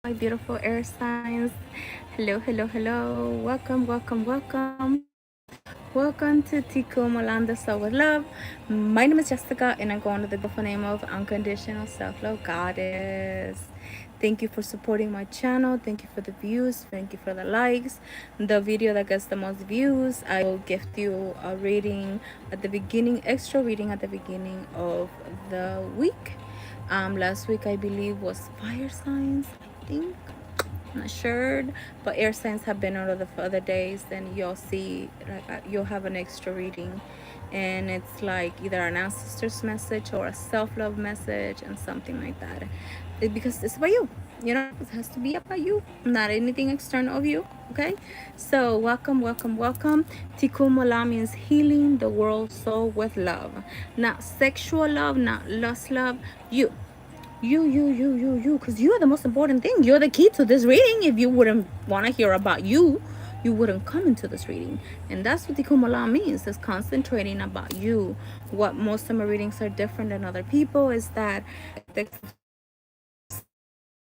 my beautiful air signs. Hello, hello, hello. Welcome, welcome, welcome. Welcome to Tiku Molanda Soul with Love. My name is Jessica, and I'm going to the beautiful name of Unconditional Self Love Goddess. Thank you for supporting my channel. Thank you for the views. Thank you for the likes. The video that gets the most views, I will gift you a reading at the beginning, extra reading at the beginning of the week. Last week I believe was fire signs, I think. I'm not sure, but air signs have been on the other days. Then you'll see, like, you'll have an extra reading, and it's like either an ancestor's message or a self-love message and something like that. Because it's about you, it has to be about you, not anything external of you. Okay, so welcome, welcome, welcome. Tikkun Olam means healing the world soul with love, not sexual love, not lust love. You, because you are the most important thing. You're the key to this reading. If you wouldn't want to hear about you, you wouldn't come into this reading. And that's what the Kumala means, is concentrating about you. What most of my readings are different than other people is that the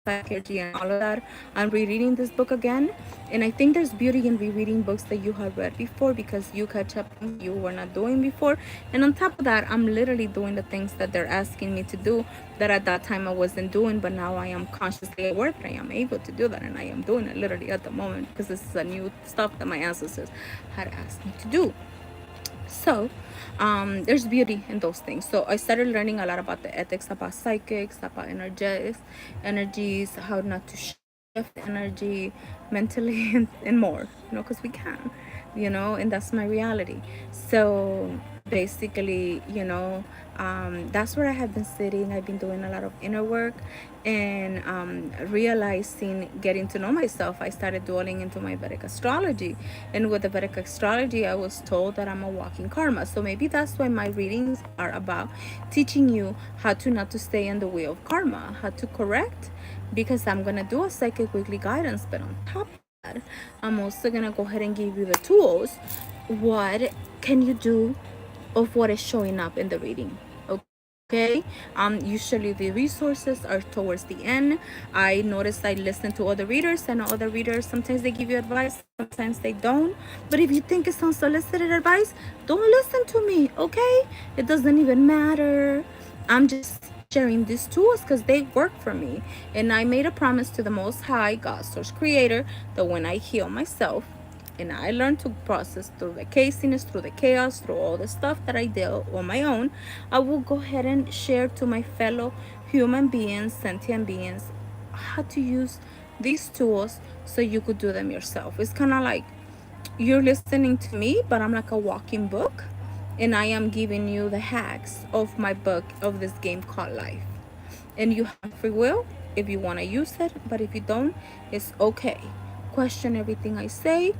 psychology and all of that. I'm rereading this book again, and I think there's beauty in rereading books that you have read before, because you catch up things you were not doing before. And on top of that, I'm literally doing the things that they're asking me to do that at that time I wasn't doing, but now I am consciously aware that I am able to do that, and I am doing it literally at the moment, because this is a new stuff that my ancestors had asked me to do. So there's beauty in those things. So I started learning a lot about the ethics, about psychics, about energies, how not to shift energy mentally, and more, because we can, and that's my reality. So basically, that's where I have been sitting. I've been doing a lot of inner work, and realizing, getting to know myself. I started dwelling into my Vedic astrology, and with the Vedic astrology, I was told that I'm a walking karma. So maybe that's why my readings are about teaching you how to not to stay in the wheel of karma, how to correct, because I'm gonna do a psychic weekly guidance, but on top of that, I'm also gonna go ahead and give you the tools. What can you do of what is showing up in the reading? Okay, usually the resources are towards the end. I noticed I listen to other readers, and other readers, sometimes they give you advice, sometimes they don't. But if you think it's unsolicited advice, don't listen to me. Okay, it doesn't even matter. I'm just sharing these tools because they work for me, and I made a promise to the Most High God, Source Creator, that when I heal myself and I learned to process through the chaosiness, through the chaos, through all the stuff that I deal on my own, I will go ahead and share to my fellow human beings, sentient beings, how to use these tools so you could do them yourself. It's kind of like you're listening to me, but I'm like a walking book, and I am giving you the hacks of my book, of this game called life. And you have free will if you want to use it, but if you don't, it's okay. Question everything I say.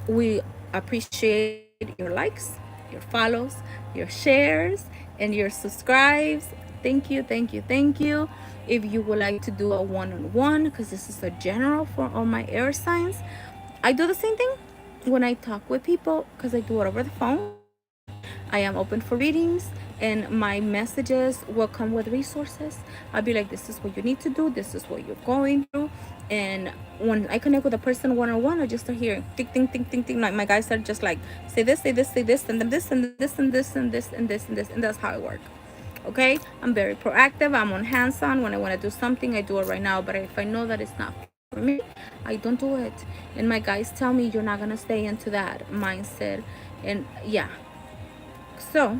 We appreciate your likes, your follows, your shares, and your subscribes. Thank you, thank you, thank you. If you would like to do a one-on-one, because this is a general for all my air signs, I do the same thing when I talk with people, because I do it over the phone. I am open for readings, and my messages will come with resources. I'll be like, this is what you need to do, this is what you're going through. And when I connect with a person one-on-one, I just start hearing think, think, think, think, think. Like, my guys are just like, say this, say this, say this, and then this, and this, and this, and this, and this, and this, and that's how I work. Okay, I'm very proactive. I'm on hands-on. When I want to do something, I do it right now. But if I know that it's not for me, I don't do it. And my guys tell me, you're not gonna stay into that mindset. And yeah, so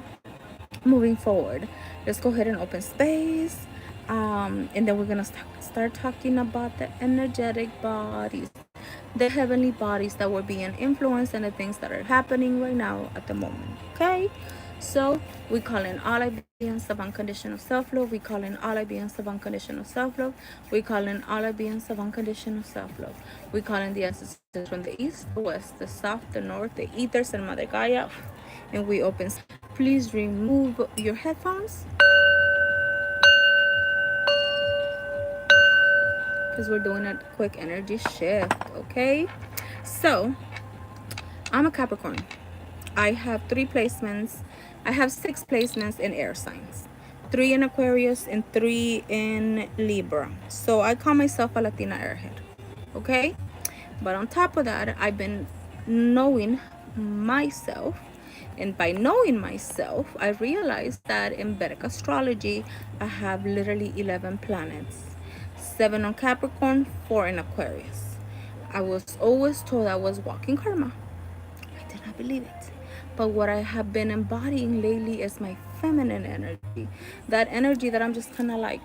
moving forward, let's go ahead and open space, and then we're gonna start talking about the energetic bodies, the heavenly bodies that were being influenced, and the things that are happening right now at the moment. Okay, so we call in all beings of unconditional self-love. We call in all beings of unconditional self-love. We call in all beings of unconditional self-love. We call in the ancestors from the east, the west, the south, the north, the ethers, and Mother Gaia, and we open. Please remove your headphones, because we're doing a quick energy shift. Okay, so I'm a Capricorn. I have 3 placements. I have 6 placements in air signs. 3 in Aquarius, and 3 in Libra. So I call myself a Latina airhead. Okay? But on top of that, I've been knowing myself. And by knowing myself, I realized that in Vedic astrology, I have literally 11 planets, 7 on Capricorn, 4 in Aquarius. I was always told I was walking karma. I did not believe it. But what I have been embodying lately is my feminine energy. That energy that I'm just kind of like,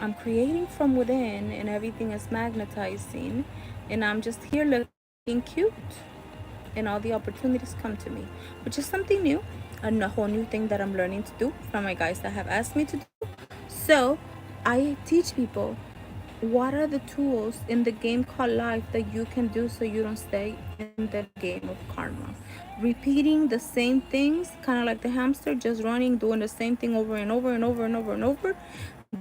I'm creating from within, and everything is magnetizing, and I'm just here looking cute, and all the opportunities come to me, which is something new, and a whole new thing that I'm learning to do from my guys that have asked me to do. So I teach people what are the tools in the game called life that you can do so you don't stay in the game of karma, repeating the same things, kind of like the hamster, just running, doing the same thing over and over and over and over and over.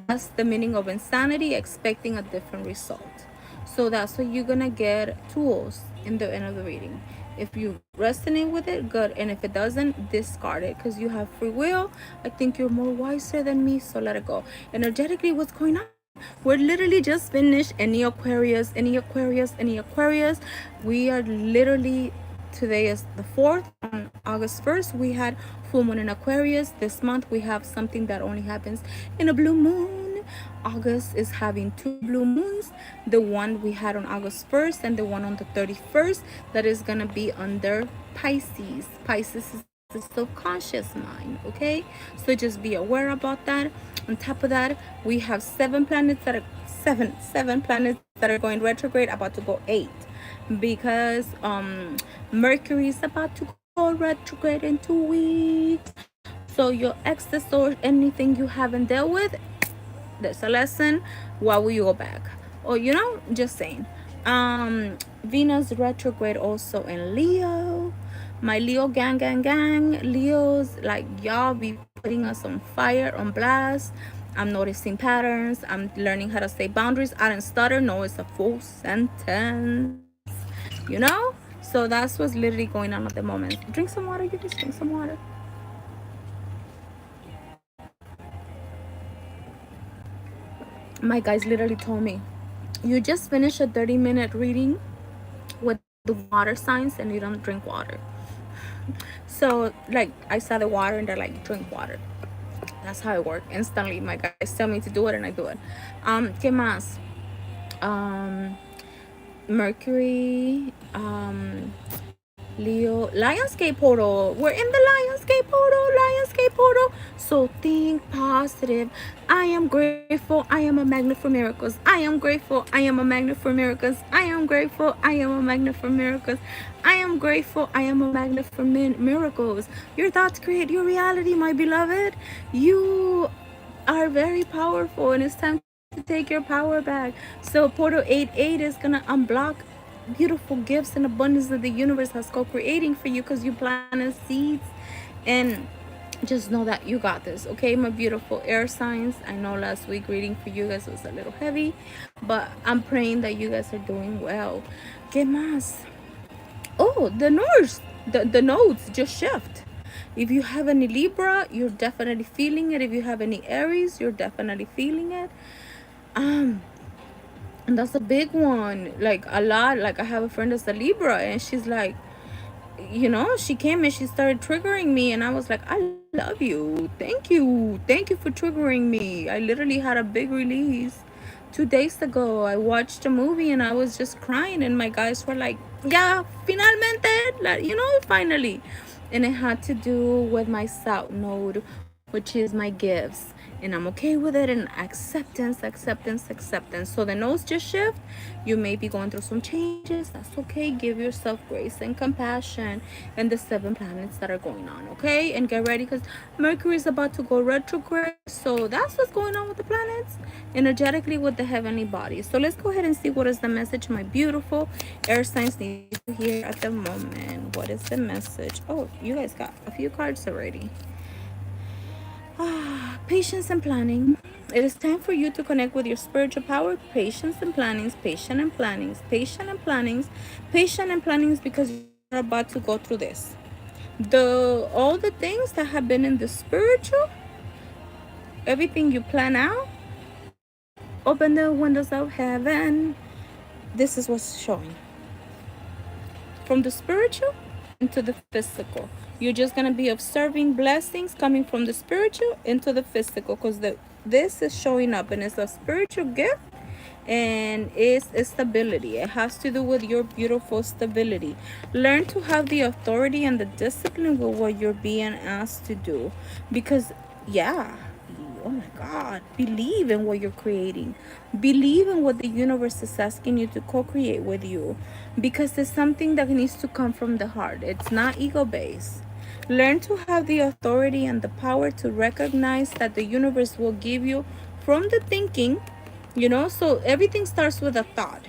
That's the meaning of insanity, expecting a different result. So that's why you're gonna get tools in the end of the reading. If you resonate with it, good, and if it doesn't, discard it, because you have free will. I think you're more wiser than me, so let it go. Energetically, what's going on? We're literally just finished any Aquarius, any Aquarius, any Aquarius. We are literally, today is the 4th. On August 1st, we had full moon in Aquarius. This month, we have something that only happens in a blue moon. August is having 2 blue moons, the one we had on August 1st and the one on the 31st, that is gonna be under Pisces. Pisces is the subconscious mind. Okay, so just be aware about that. On top of that, we have 7 planets that are seven planets that are going retrograde, about to go 8, because Mercury is about to go retrograde in 2 weeks. So your exes or anything you haven't dealt with, there's a lesson. Why will you go back? Or just saying. Venus retrograde also in Leo. My Leo gang. Leos, like, y'all be putting us on fire, on blast. I'm noticing patterns. I'm learning how to say boundaries. I didn't stutter. No, it's a full sentence. So that's what's literally going on at the moment. Drink some water. You just drink some water. My guys literally told me, you just finished a 30-minute reading with the water signs and you don't drink water. So, like, I saw the water and they're like, drink water. That's how it works. Instantly, my guys tell me to do it and I do it. ¿Qué más? Mercury, Leo, Lionsgate portal. We're in the Lionsgate portal. So think positive. I am grateful. I am a magnet for miracles. I am grateful. I am a magnet for miracles. I am grateful. I am a magnet for miracles. I am grateful. I am a magnet for miracles. Your thoughts create your reality, my beloved. You are very powerful, and it's time to take your power back. So portal 8-8 is gonna unblock beautiful gifts and abundance that the universe has co-creating for you, because you planted seeds. And just know that you got this, okay, my beautiful air signs. I know last week reading for you guys was a little heavy, but I'm praying that you guys are doing well. ¿Qué más? Oh, the nodes just shift. If you have any Libra, you're definitely feeling it. If you have any Aries, you're definitely feeling it. And that's a big one. Like, a lot. Like, I have a friend that's a Libra, and she's like, she came and she started triggering me, and I was like, I love you. Thank you for triggering me. I literally had a big release 2 days ago. I watched a movie and I was just crying, and my guys were like, yeah, finalmente, like, finally. And it had to do with my South Node, which is my gifts, and I'm okay with it. And acceptance. So the nodes just shift. You may be going through some changes. That's okay. Give yourself grace and compassion, and the 7 planets that are going on, okay? And get ready, because Mercury is about to go retrograde. So that's what's going on with the planets energetically with the heavenly bodies. So let's go ahead and see what is the message my beautiful air signs need to hear at the moment. What is the message? Oh, you guys got a few cards already. Patience and planning. It is time for you to connect with your spiritual power. Patience and plannings, patient and plannings, patient and plannings, patient and plannings, because you're about to go through this. All the things that have been in the spiritual, Everything you plan out, open the windows of heaven. This is what's showing. From the spiritual into the physical. You're just gonna be observing blessings coming from the spiritual into the physical, because this is showing up and it's a spiritual gift, and it's stability. It has to do with your beautiful stability. Learn to have the authority and the discipline with what you're being asked to do, because yeah, oh my God, believe in what you're creating. Believe in what the universe is asking you to co-create with you, because it's something that needs to come from the heart. It's not ego based. Learn to have the authority and the power to recognize that the universe will give you from the thinking, so everything starts with a thought.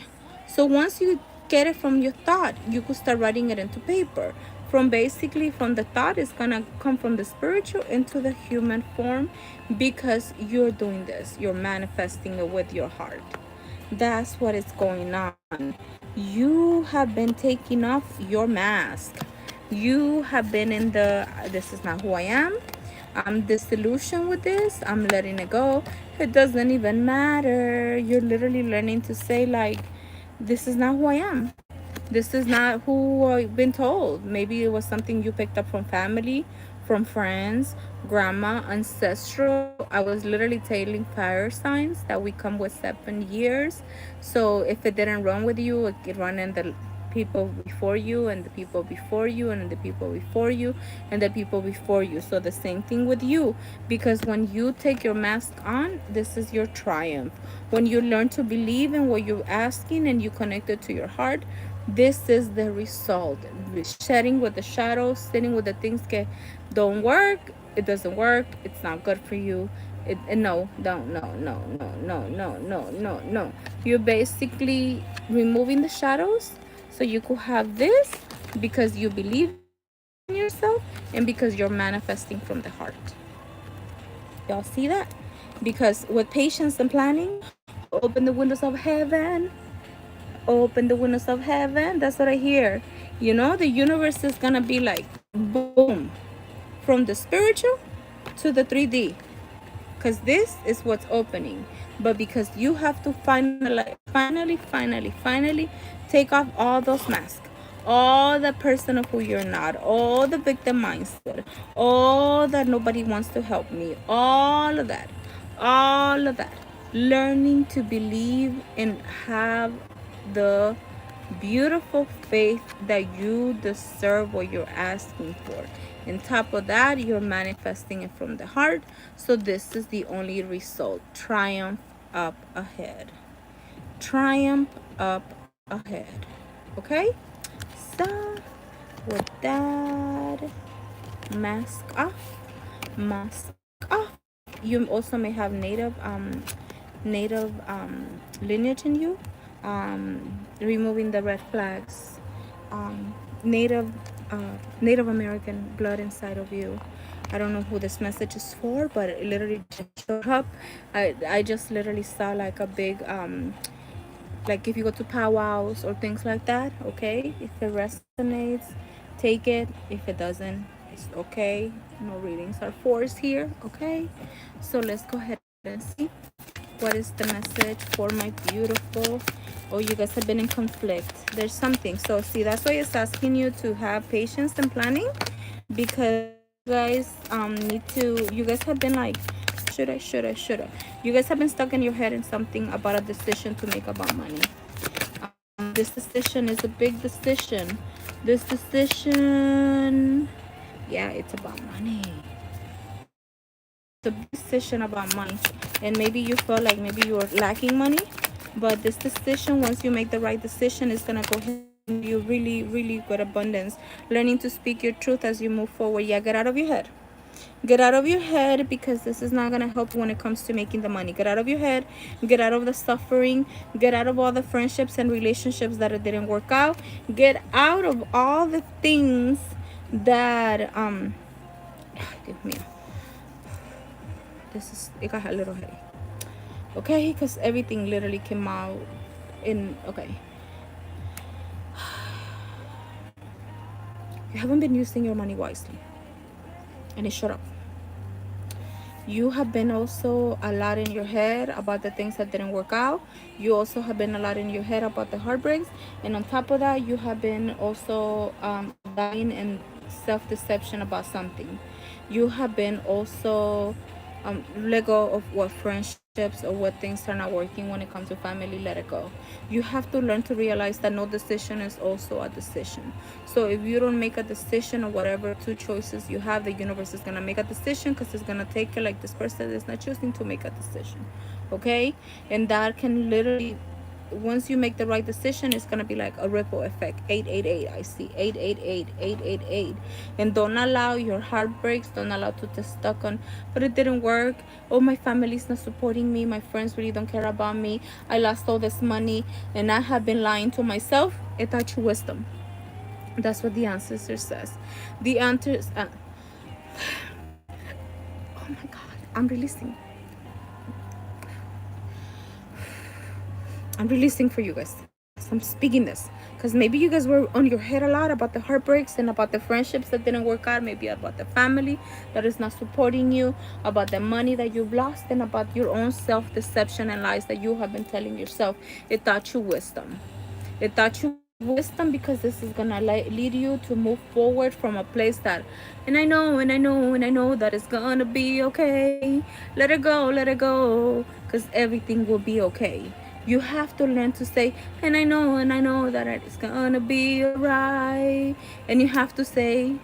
So once you get it from your thought, you could start writing it into paper. From the thought, it's gonna come from the spiritual into the human form, because you're doing this, you're manifesting it with your heart. That's what is going on. You have been taking off your mask. You have been in the this is not who I am. I'm disillusioned with this. I'm letting it go. It doesn't even matter. You're literally learning to say, like, this is not who I am. This is not who I've been told. Maybe it was something you picked up from family, from friends, grandma, ancestral. I was literally telling fire signs that we come with 7 years. So if it didn't run with you, it could run in the people before you, and the people before you, and the people before you, and the people before you. So the same thing with you, because when you take your mask on, this is your triumph. When you learn to believe in what you're asking and you connect it to your heart, this is the result. Shedding with the shadows, sitting with the things that don't work. It doesn't work. It's not good for you. No, don't, no, no, no, no, no, no, no, no. You're basically removing the shadows so you could have this, because you believe in yourself and because you're manifesting from the heart. Y'all see that? Because with patience and planning, open the windows of heaven. Open the windows of heaven. That's what I hear. The universe is gonna be like boom, from the spiritual to the 3D, because this is what's opening. But because you have to finally take off all those masks, all the person of who you're not, all the victim mindset, all that nobody wants to help me, all of that, learning to believe and have the beautiful faith that you deserve what you're asking for. On top of that, you're manifesting it from the heart. So this is the only result. Triumph up ahead. Triumph up ahead. Okay? So with that, mask off. Mask off. You also may have native lineage in you. Removing the red flags, native Native American blood inside of you. I don't know who this message is for, but it literally just showed up. I just literally saw like a big like if you go to powwows or things like that. Okay, if it resonates, take it. If it doesn't, it's okay. No readings are forced here. Okay, so let's go ahead and see what is the message for my beautiful. Oh, you guys have been in conflict. There's something. So see, that's why it's asking you to have patience and planning, because you guys need to. You guys have been like, should I. You guys have been stuck in your head in something about a decision to make about money. This decision is a big decision. This decision, yeah, it's about money. It's a big decision about money, and maybe you feel like maybe you're lacking money, but this decision, once you make the right decision, is gonna go ahead and you really good abundance. Learning to speak your truth as you move forward. Yeah, get out of your head. Get out of your head, because this is not going to help when it comes to making the money. Get out of your head. Get out of the suffering. Get out of all the friendships and relationships that it didn't work out. Get out of all the things that Dios mío, it got a little heavy. Okay, because everything literally came out in. Okay, you haven't been using your money wisely, and it shut up. You have been also a lot in your head about the things that didn't work out. You also have been a lot in your head about the heartbreaks. And on top of that, you have been also lying and self-deception about something. You have been also let go of what friendships or what things are not working when it comes to family. Let it go. You have to learn to realize that no decision is also a decision. So if you don't make a decision or whatever two choices you have, the universe is going to make a decision, because it's going to take it like this person is not choosing to make a decision. Okay? And that can literally, once you make the right decision, it's gonna be like a ripple effect. 888, I see 888, 888. And don't allow your heartbreaks, don't allow to get stuck on, but it didn't work. Oh, my family's not supporting me, my friends really don't care about me, I lost all this money, and I have been lying to myself. It's your wisdom. That's what the ancestor says. The answers oh my god, I'm releasing for you guys. I'm speaking this because maybe you guys were on your head a lot about the heartbreaks and about the friendships that didn't work out, maybe about the family that is not supporting you, about the money that you've lost, and about your own self-deception and lies that you have been telling yourself. It taught you wisdom. It taught you wisdom because this is gonna lead you to move forward from a place that, and I know, and I know, and I know that it's gonna be okay. Let it go, because everything will be okay. You have to learn to say, and I know that it's gonna be alright. And you have to say,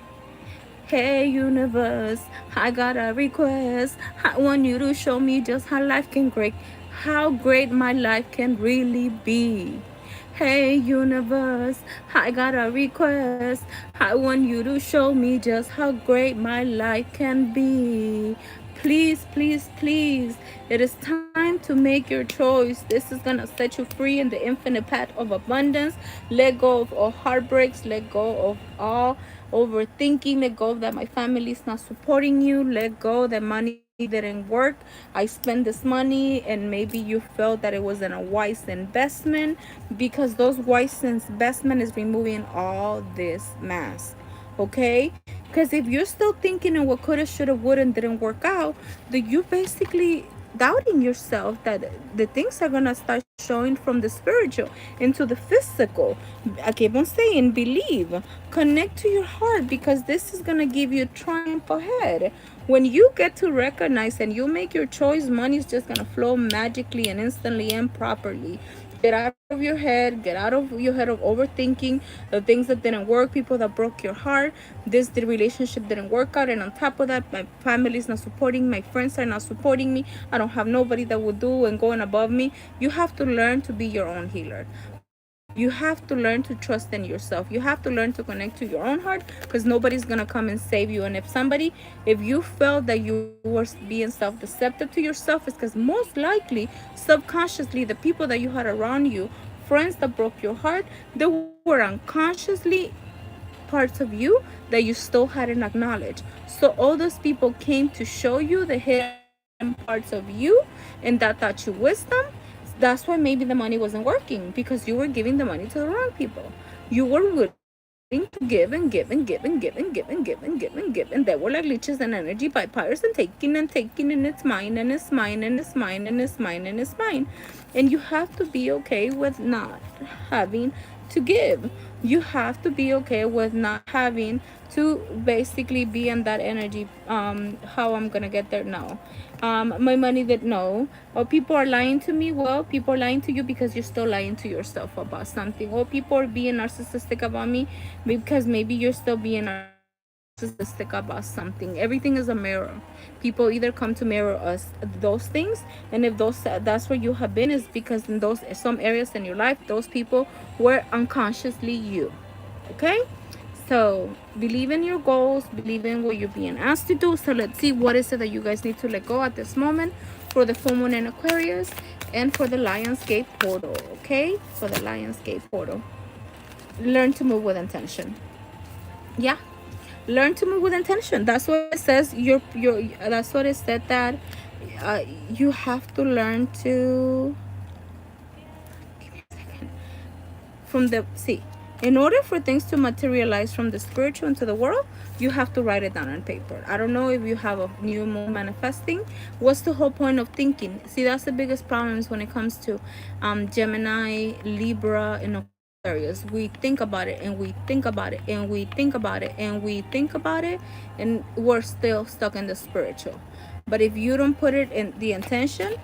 hey universe, I got a request. I want you to show me just how great my life can really be. Hey universe, I got a request. I want you to show me just how great my life can be. Please, please, please. It is time to make your choice. This is gonna set you free in the infinite path of abundance. Let go of all heartbreaks. Let go of all overthinking. Let go of that my family is not supporting you. Let go that money didn't work. I spent this money and maybe you felt that it wasn't a wise investment, because those wise investment is removing all this mask. Okay, because if you're still thinking of what coulda, shoulda, woulda, and didn't work out, then you basically doubting yourself that the things are gonna start showing from the spiritual into the physical. I keep on saying, believe, connect to your heart, because this is gonna give you triumph ahead. When you get to recognize and you make your choice, money is just gonna flow magically and instantly and properly. Get out of your head. Get out of your head of overthinking the things that didn't work, people that broke your heart. The relationship didn't work out, and on top of that, my family is not supporting, my friends are not supporting me, I don't have nobody that will do and going above me. You have to learn to be your own healer. You have to learn to trust in yourself. You have to learn to connect to your own heart, because nobody's gonna come and save you. And if you felt that you were being self-deceptive to yourself, it's because most likely subconsciously the people that you had around you, friends that broke your heart, they were unconsciously parts of you that you still hadn't acknowledged. So all those people came to show you the hidden parts of you, and that taught you wisdom. That's why maybe the money wasn't working, because you were giving the money to the wrong people. You were willing to give and give and give and give and give and give and give and give and give, and they were like leeches and energy vampires, and taking, and it's mine, and it's mine, and it's mine, and it's mine, and it's mine. And you have to be okay with not having to give. You have to be okay with not having to basically be in that energy. How I'm gonna get there now? My money that no. Or people are lying to me. Well, people are lying to you because you're still lying to yourself about something. Or people are being narcissistic about me because maybe you're still being narcissistic about something. Everything is a mirror. People either come to mirror us those things, and if that's where you have been, is because in those some areas in your life, those people were unconsciously you. Okay, so believe in your goals, believe in what you're being asked to do. So let's see, what is it that you guys need to let go at this moment for the full moon in Aquarius and for the Lionsgate portal. Okay, for the Lionsgate portal, learn to move with intention. Yeah, learn to move with intention. That's what it says. That's what it said, that you have to learn to, give me a second, from the, see, in order for things to materialize from the spiritual into the world, you have to write it down on paper. I don't know if you have a new moon manifesting. What's the whole point of thinking? See, that's the biggest problems when it comes to Gemini, Libra, and Aquarius. We think about it and we think about it and we think about it and we think about it, and we're still stuck in the spiritual. But if you don't put it in the intention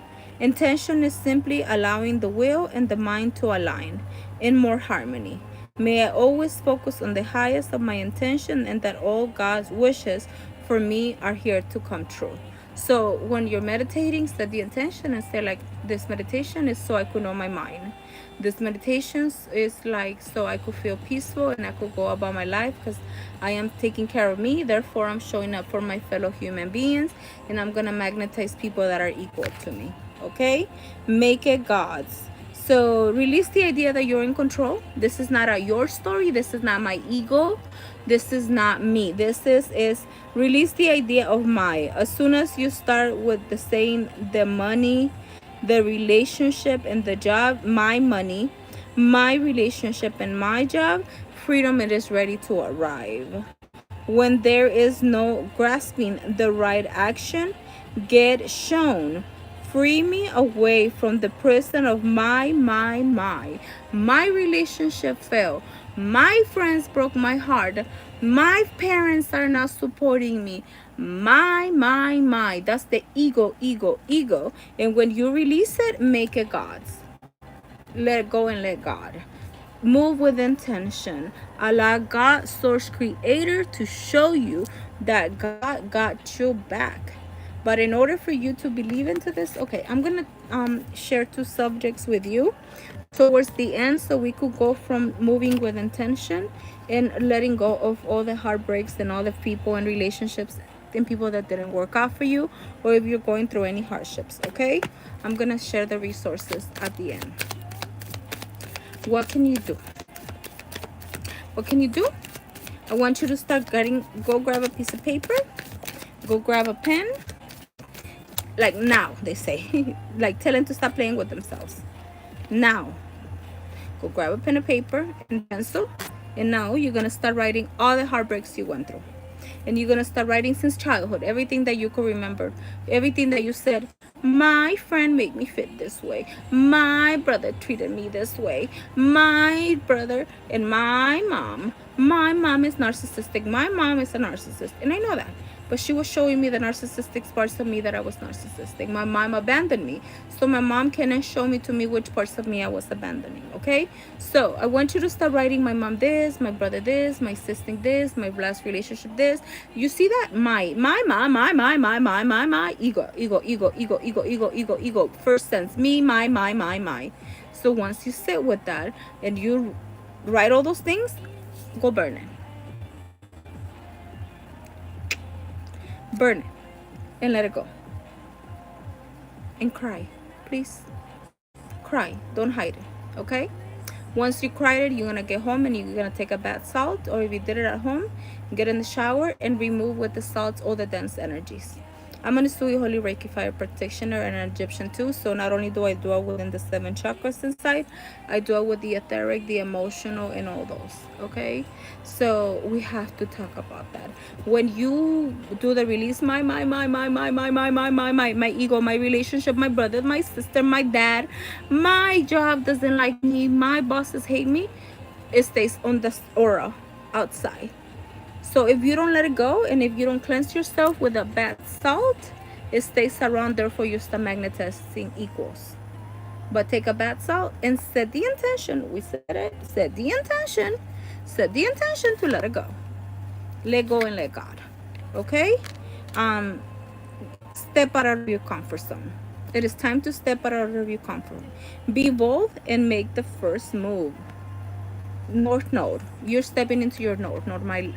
is simply allowing the will and the mind to align in more harmony. May I always focus on the highest of my intention, and that all God's wishes for me are here to come true. So when you're meditating, set the intention and say, like, this meditation is so I could know my mind. This meditation is like so I could feel peaceful and I could go about my life, because I am taking care of me. Therefore, I'm showing up for my fellow human beings, and I'm going to magnetize people that are equal to me. Okay? Make it God's. So release the idea that you're in control. This is not your story. This is not my ego. This is not me. This is release the idea of my. As soon as you start with the saying the money, the relationship, and the job, my money, my relationship, and my job, freedom, it is ready to arrive. When there is no grasping the right action, get shown. Free me away from the prison of my. My relationship failed. My friends broke my heart. My parents are not supporting me. My. That's the ego. And when you release it, make it God's. Let it go and let God. Move with intention. Allow God, source creator, to show you that God got you back. But in order for you to believe into this, okay, I'm gonna share two subjects with you towards the end, so we could go from moving with intention and letting go of all the heartbreaks and all the people and relationships and people that didn't work out for you, or if you're going through any hardships. Okay, I'm gonna share the resources at the end. What can you do? What can you do? I want you to start go grab a piece of paper, go grab a pen. Like now, they say. Like, tell them to stop playing with themselves. Now, go grab a pen and paper and pencil. And now you're going to start writing all the heartbreaks you went through. And you're going to start writing since childhood. Everything that you could remember. Everything that you said. My friend made me feel this way. My brother treated me this way. My brother and my mom. My mom is narcissistic. My mom is a narcissist. And I know that. But she was showing me the narcissistic parts of me that I was narcissistic. My mom abandoned me. So my mom cannot show me to me which parts of me I was abandoning. Okay? So I want you to start writing my mom this, my brother this, my sister this, my last relationship this. You see that? My ego. First sense. Me, my. So once you sit with that and you write all those things, go burn it. Burn it and let it go. And cry, please. Cry. Don't hide it. Okay? Once you cried it, you're gonna get home and you're gonna take a bath salt, or if you did it at home, get in the shower and remove with the salts all the dense energies. I'm an USUI Holy Reiki Fire Practitioner and an Egyptian too. So not only do I do it within the 7 chakras inside, I do it with the etheric, the emotional, and all those. Okay? So we have to talk about that. When you do the release, my ego, my relationship, my brother, my sister, my dad, my job doesn't like me, my bosses hate me, it stays on the aura outside. So if you don't let it go, and if you don't cleanse yourself with a bath salt, it stays around. Therefore, you start magnetizing equals. But take a bath salt and set the intention. We said it. Set the intention. Set the intention to let it go. Let go and let God. Okay? Step out of your comfort zone. It is time to step out of your comfort zone. Be bold and make the first move. North Node, you're stepping into your North Node, my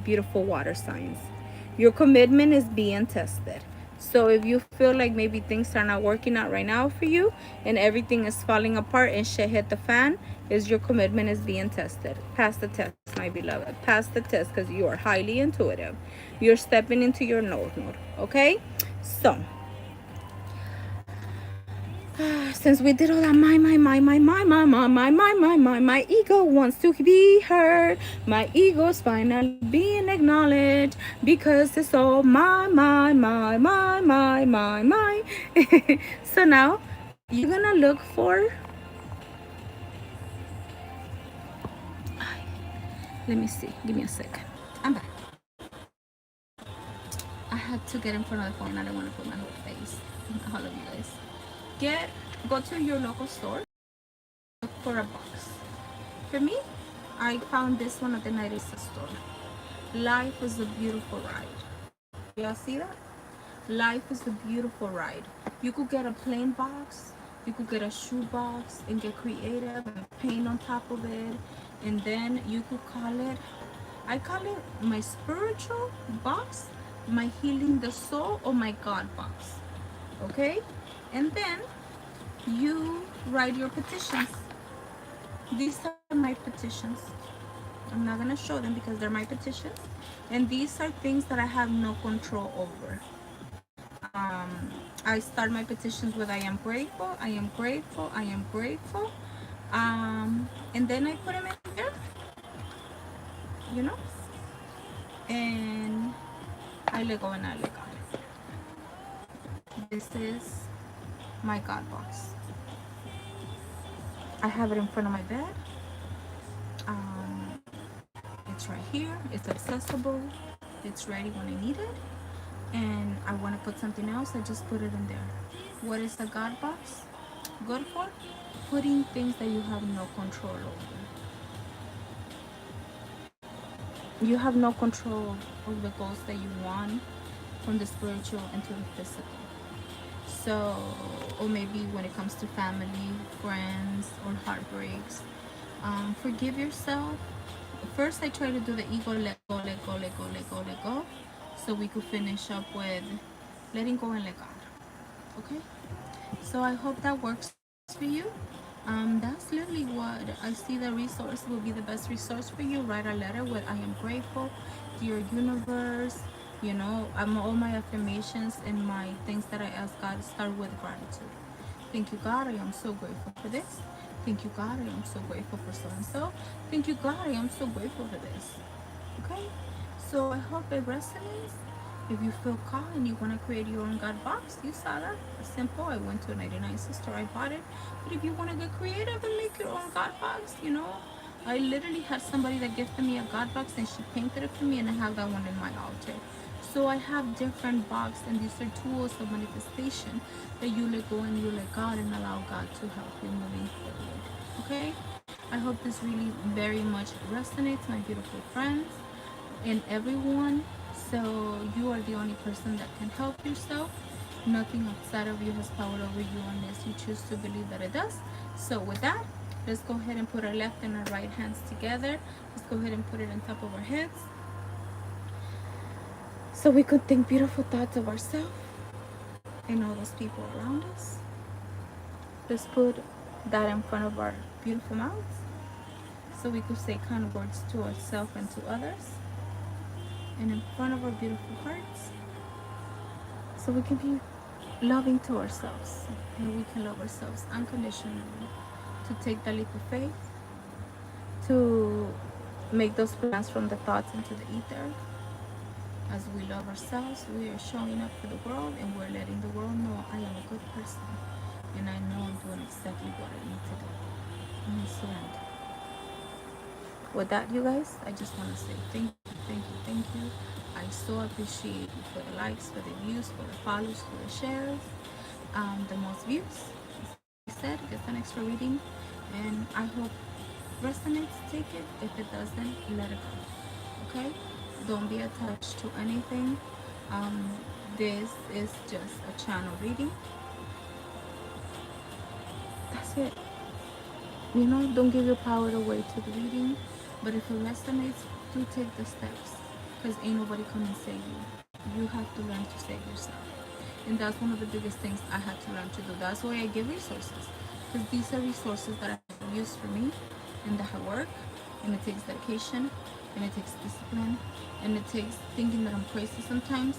beautiful water signs. Your commitment is being tested. So if you feel like maybe things are not working out right now for you and everything is falling apart and shit hit the fan, is your commitment is being tested. Pass the test, my beloved. Pass the test, because you are highly intuitive. You're stepping into your North Node. Okay? So Since we did all that, my ego wants to be heard. My ego's finally being acknowledged because it's all my. So now you're gonna look for. Let me see. Give me a second. I'm back. I had to get in front of the phone. I don't want to put my whole face in all of you guys. Go to your local store. Look for a box. For me, I found this one at the 90s store. Life is a beautiful ride. Y'all see that? Life is a beautiful ride. You could get a plain box. You could get a shoe box and get creative and paint on top of it. And then you could call it, I call it my spiritual box, my healing the soul, or my God box. Okay? And then you write your petitions. These are my petitions. I'm not going to show them because they're my petitions. And these are things that I have no control over. I start my petitions with I am grateful, I am grateful, I am grateful. And then I put them in there, you know, and I let go and I let go. This is my God box. I have it in front of my bed. It's right here. It's accessible. It's ready when I need it. And I want to put something else. I just put it in there. What is the God box good for? Putting things that you have no control over. You have no control over the goals that you want from the spiritual into the physical. So, or maybe when it comes to family, friends, or heartbreaks, forgive yourself. First, I try to do the ego, let go, let go, let go, let go, let go. So we could finish up with letting go and let God. Okay? So I hope that works for you. That's literally what I see. The resource will be the best resource for you. Write a letter with I am grateful, dear universe. You know, all my affirmations and my things that I ask God start with gratitude. Thank you, God. I am so grateful for this. Thank you, God. I am so grateful for so and so. Thank you, God. I am so grateful for this. Okay? So I hope it resonates. If you feel called and you want to create your own God box, you saw that. It's simple. I went to a 99 cent store. I bought it. But if you want to get creative and make your own God box, you know, I literally had somebody that gifted me a God box and she painted it for me, and I have that one in my altar. So I have different boxes, and these are tools of manifestation that you let go and you let God and allow God to help you moving forward. Okay? I hope this really very much resonates, my beautiful friends and everyone. So you are the only person that can help yourself. Nothing outside of you has power over you unless you choose to believe that it does. So with that, let's go ahead and put our left and our right hands together. Let's go ahead and put it on top of our heads, so we could think beautiful thoughts of ourselves and all those people around us. Let's put that in front of our beautiful mouths, so we could say kind words to ourselves and to others, and in front of our beautiful hearts, so we can be loving to ourselves and we can love ourselves unconditionally, to take the leap of faith, to make those plans from the thoughts into the ether. As we love ourselves, we are showing up for the world, and we're letting the world know I am a good person and I know I'm doing exactly what I need to do. And I surrender. With that, you guys, I just want to say thank you, thank you, thank you. I so appreciate you for the likes, for the views, for the follows, for the shares. The most views, as I said, gets an extra reading, and I hope resonates. Take it. If it doesn't, let it go. Okay? Don't be attached to anything. This is just a channel reading. That's it. You know, don't give your power away to the reading, but if it resonates, do take the steps, because ain't nobody come and save you. You have to learn to save yourself, and that's one of the biggest things I had to learn to do. That's why I give resources, because these are resources that I have used for me, and that work, and it takes dedication, and it takes discipline, and it takes thinking that I'm crazy sometimes,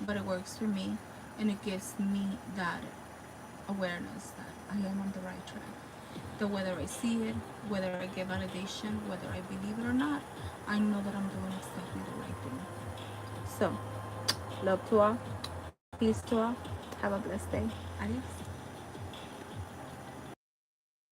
but it works for me, and it gives me that awareness that I am on the right track. That whether I see it, whether I get validation, whether I believe it or not, I know that I'm doing exactly the right thing. So, love to all, peace to all, have a blessed day. Adios.